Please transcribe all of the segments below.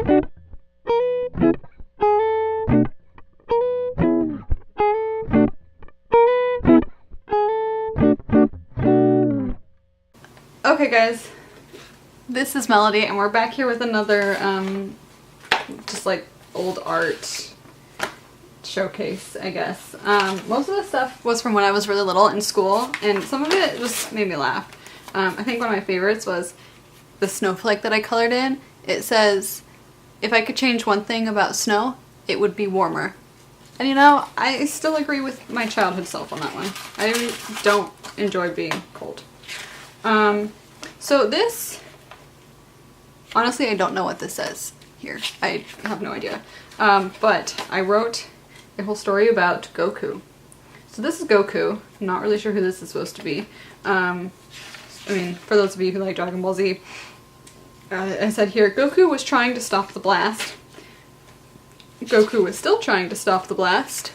Okay guys, this is Melody and we're back here with another just like old art showcase, I guess. Most of the stuff was from when I was really little in school and some of it just made me laugh. I think one of my favorites was the snowflake that I colored in. It says, if I could change one thing about snow, it would be warmer. And you know, I still agree with my childhood self on that one. I don't enjoy being cold. So this, honestly, I don't know what this says here. I have no idea. But I wrote a whole story about Goku. So this is Goku. I'm not really sure who this is supposed to be. I mean, for those of you who like Dragon Ball Z, I said here, Goku was trying to stop the blast. Goku was still trying to stop the blast.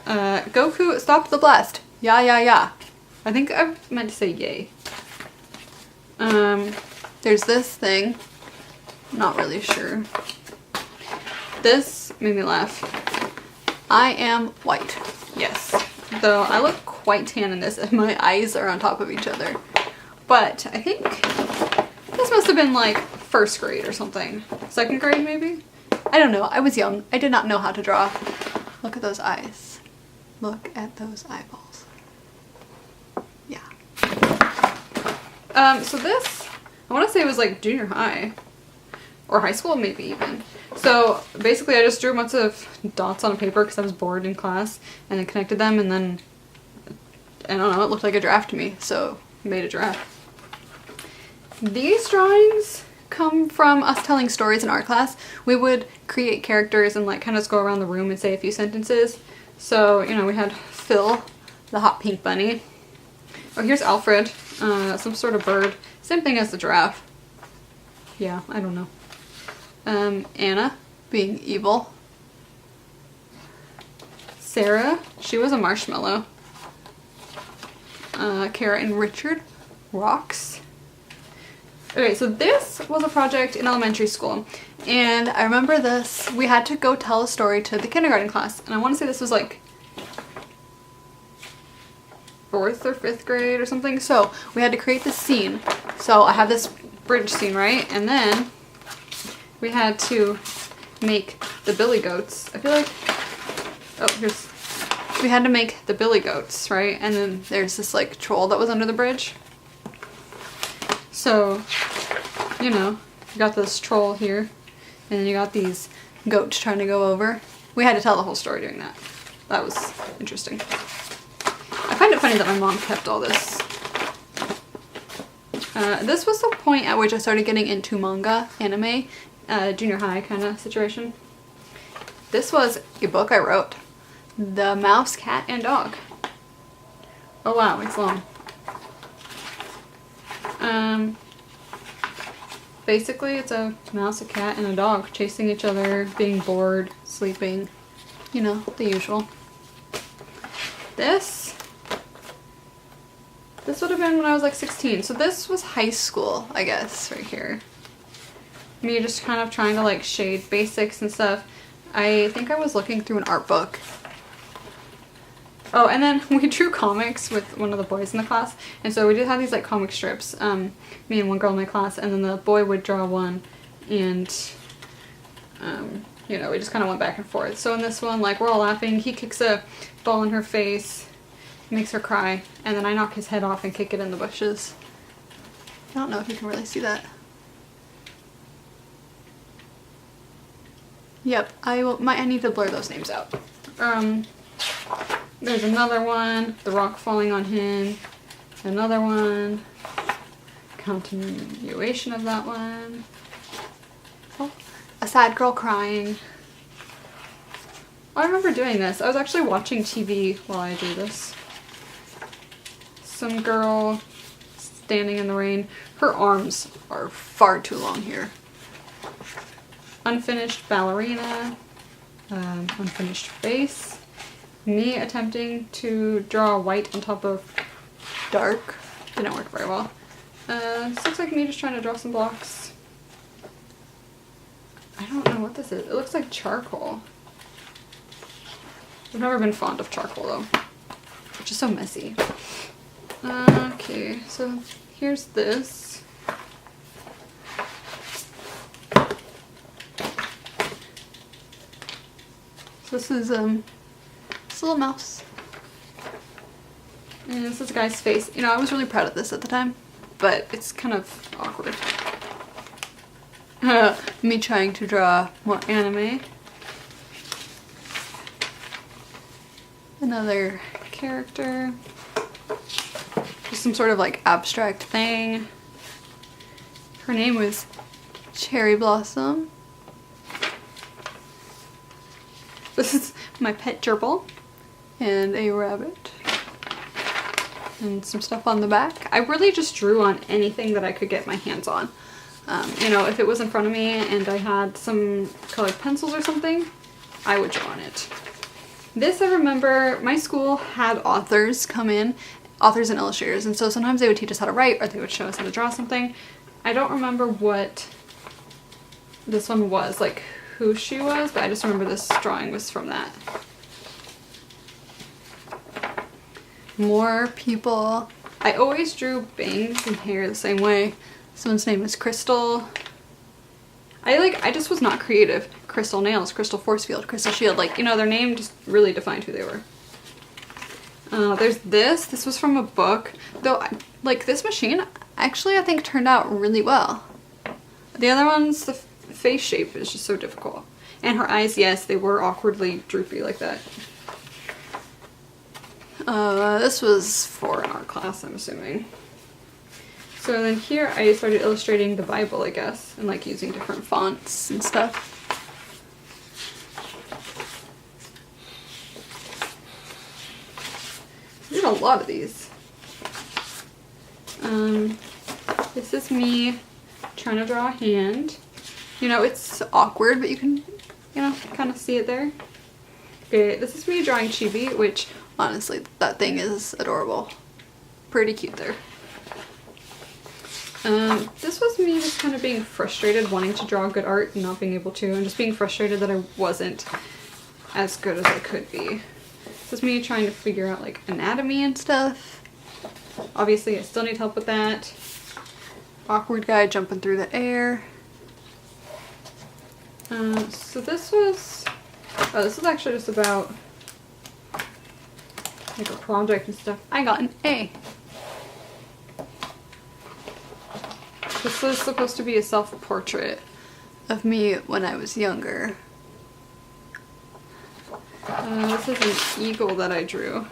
Goku stopped the blast. Yeah, yeah, yeah. I think I meant to say yay. There's this thing. Not really sure. This made me laugh. I am white. Yes. Though I look quite tan in this and my eyes are on top of each other. But I think this must have been like first grade or something. Second grade maybe? I don't know. I was young. I did not know how to draw. Look at those eyes. Look at those eyeballs. Yeah. So this, I want to say it was like junior high or high school maybe even. So basically I just drew a bunch of dots on a paper because I was bored in class and then connected them and then, I don't know, it looked like a giraffe to me, so I made a giraffe. These drawings come from us telling stories in art class. We would create characters and like kind of just go around the room and say a few sentences. So, you know, we had Phil, the hot pink bunny. Oh, here's Alfred, some sort of bird. Same thing as the giraffe. Yeah, I don't know. Anna, being evil. Sarah, she was a marshmallow. Kara and Richard, rocks. Okay, so this was a project in elementary school, and I remember this, we had to go tell a story to the kindergarten class, and I want to say this was like 4th or 5th grade or something, so we had to create this scene. So I have this bridge scene, right, and then we had to make the billy goats. I feel like, we had to make the billy goats, right, and then there's this like troll that was under the bridge. So, you know, you got this troll here, and then you got these goats trying to go over. We had to tell the whole story doing that. That was interesting. I find it funny that my mom kept all this. This was the point at which I started getting into manga, anime, junior high kind of situation. This was a book I wrote. The Mouse, Cat, and Dog. Oh wow, it's long. Basically it's a mouse, a cat, and a dog chasing each other, being bored, sleeping, you know, the usual. This would have been when I was like 16, so this was high school, I guess, right here. Me just kind of trying to like shade basics and stuff. I think I was looking through an art book. Oh, and then we drew comics with one of the boys in the class, and so we did have these like comic strips, me and one girl in my class, and then the boy would draw one, and you know, we just kind of went back and forth. So in this one, like, we're all laughing, he kicks a ball in her face, makes her cry, and then I knock his head off and kick it in the bushes. I don't know if you can really see that. Yep, I need to blur those names out. There's another one, the rock falling on him, another one, continuation of that one, oh, a sad girl crying. I remember doing this. I was actually watching TV while I drew this. Some girl standing in the rain. Her arms are far too long here. Unfinished ballerina, unfinished face. Me attempting to draw white on top of dark. Didn't work very well. This looks like me just trying to draw some blocks. don't know what this is. It looks like charcoal. I've never been fond of charcoal though. It's just so messy. Okay, so here's this. So this is this little mouse. And this is a guy's face. You know, I was really proud of this at the time, but it's kind of awkward. Me trying to draw more anime. Another character. Just some sort of like abstract thing. Her name was Cherry Blossom. This is my pet gerbil and a rabbit. And some stuff on the back. I really just drew on anything that I could get my hands on. You know, if it was in front of me and I had some colored pencils or something, I would draw on it. This, I remember, my school had authors come in, authors and illustrators, and so sometimes they would teach us how to write or they would show us how to draw something. I don't remember what this one was, like who she was, but I just remember this drawing was from that. More people. I always drew bangs and hair the same way. This one's name is Crystal. I just was not creative. Crystal Nails, Crystal Force Field, Crystal Shield. Like, you know, their name just really defined who they were. There's this. This was from a book. Though, like, this machine actually I think turned out really well. The other ones, the face shape is just so difficult. And her eyes, yes, they were awkwardly droopy like that. This was for an art class, I'm assuming. So then here I started illustrating the Bible, I guess, and like using different fonts and stuff. I did a lot of these. This is me trying to draw a hand. You know, it's awkward, but you can, you know, kind of see it there. Okay, this is me drawing Chibi, which honestly, that thing is adorable. Pretty cute there. This was me just kind of being frustrated, wanting to draw good art and not being able to, and just being frustrated that I wasn't as good as I could be. This is me trying to figure out like anatomy and stuff. Obviously, I still need help with that. Awkward guy jumping through the air. So this was, this is actually just about like a project and stuff. I got an A. This was supposed to be a self-portrait of me when I was younger. This is an eagle that I drew.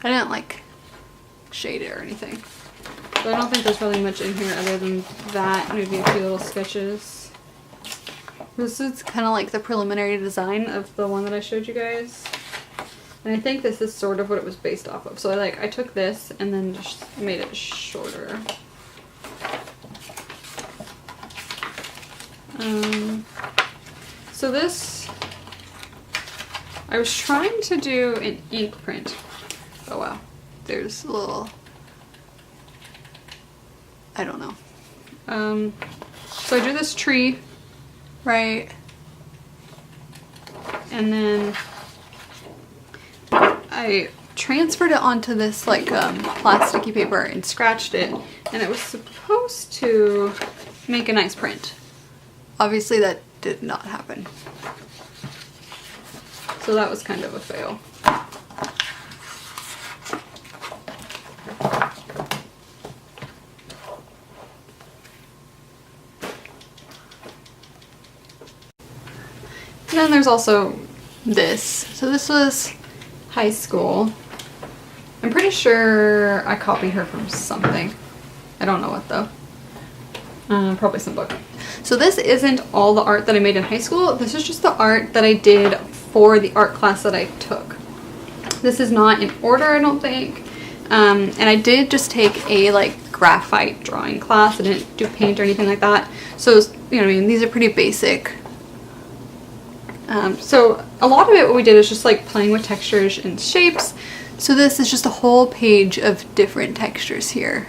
I didn't like shade it or anything. So I don't think there's really much in here other than that, maybe a few little sketches. This is kind of like the preliminary design of the one that I showed you guys. And I think this is sort of what it was based off of. So I took this and then just made it shorter. So this, I was trying to do an ink print. Oh wow, there's a little, I don't know. So I drew this tree, right? And then I transferred it onto this like plasticky paper and scratched it, and it was supposed to make a nice print. Obviously that did not happen. So that was kind of a fail. And then there's also this. So this was high school. I'm pretty sure I copied her from something. I don't know what though. Probably some book. So this isn't all the art that I made in high school. This is just the art that I did for the art class that I took. This is not in order, I don't think. And I did just take a like graphite drawing class. I didn't do paint or anything like that. So, you know what I mean? These are pretty basic. So a lot of it, what we did is just like playing with textures and shapes. So this is just a whole page of different textures here.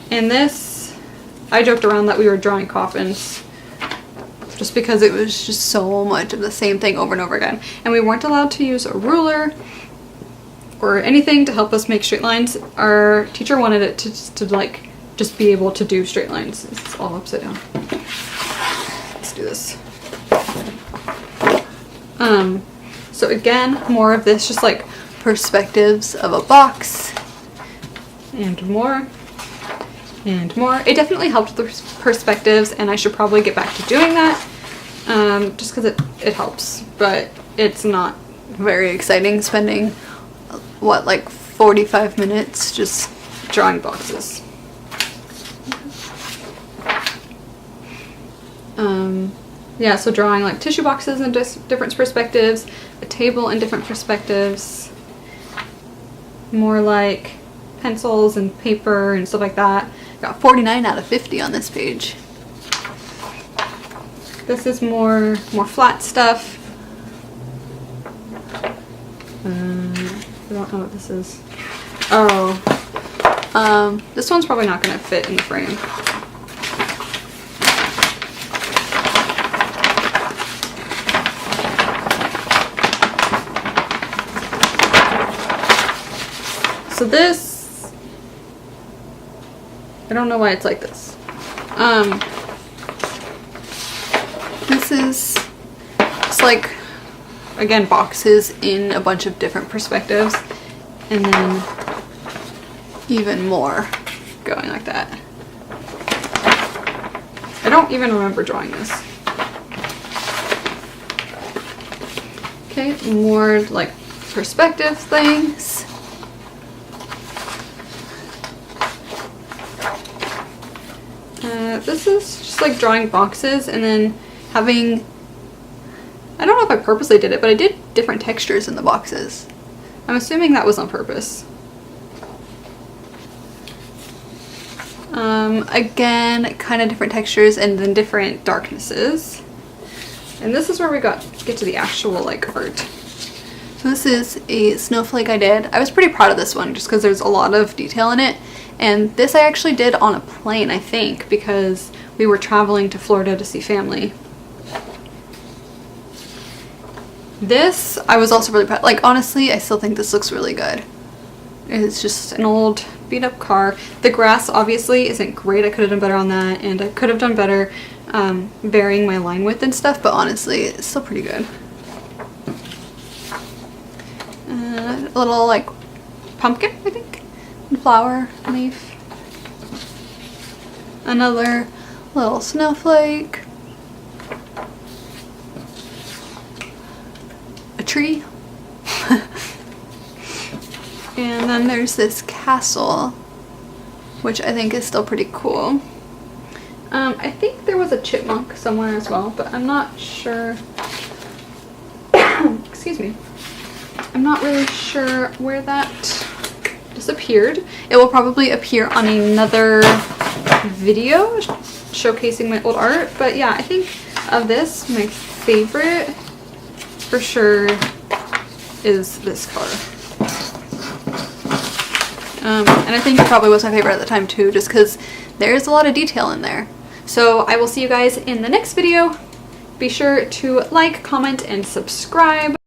And this, I joked around that we were drawing coffins. just because it was just so much of the same thing over and over again. And we weren't allowed to use a ruler or anything to help us make straight lines. Our teacher wanted it to like just be able to do straight lines. It's all upside down. Let's do this. So again, more of this, just like perspectives of a box, and more, and more. It definitely helped with the perspectives, and I should probably get back to doing that, just because it helps, but it's not very exciting spending, what, like 45 minutes just drawing boxes. Yeah, so drawing like tissue boxes in different perspectives, a table in different perspectives, more like pencils and paper and stuff like that. Got 49 out of 50 on this page. This is more flat stuff. I don't know what this is. Oh, this one's probably not going to fit in the frame. So this, I don't know why it's like this. This is just like, again, boxes in a bunch of different perspectives, and then even more going like that. I don't even remember drawing this. Okay, more like perspective things. This is just like drawing boxes and then having, I don't know if I purposely did it, but I did different textures in the boxes. I'm assuming that was on purpose. Again, kind of different textures and then different darknesses. And this is where we get to the actual like art. So this is a snowflake I did. I was pretty proud of this one just because there's a lot of detail in it. And this I actually did on a plane, I think, because we were traveling to Florida to see family. This, I was also really proud. Like, honestly, I still think this looks really good. It's just an old beat up car. The grass obviously isn't great. I could have done better on that, and I could have done better varying my line width and stuff, but honestly, it's still pretty good. A little, like, pumpkin, I think. Flower leaf. Another little snowflake. A tree. And then there's this castle, which I think is still pretty cool. I think there was a chipmunk somewhere as well, but I'm not sure. Excuse me. I'm not really sure where that disappeared. It will probably appear on another video showcasing my old art, but yeah, I think of this, my favorite for sure is this color. And I think it probably was my favorite at the time too, just because there's a lot of detail in there. So I will see you guys in the next video. Be sure to like, comment, and subscribe.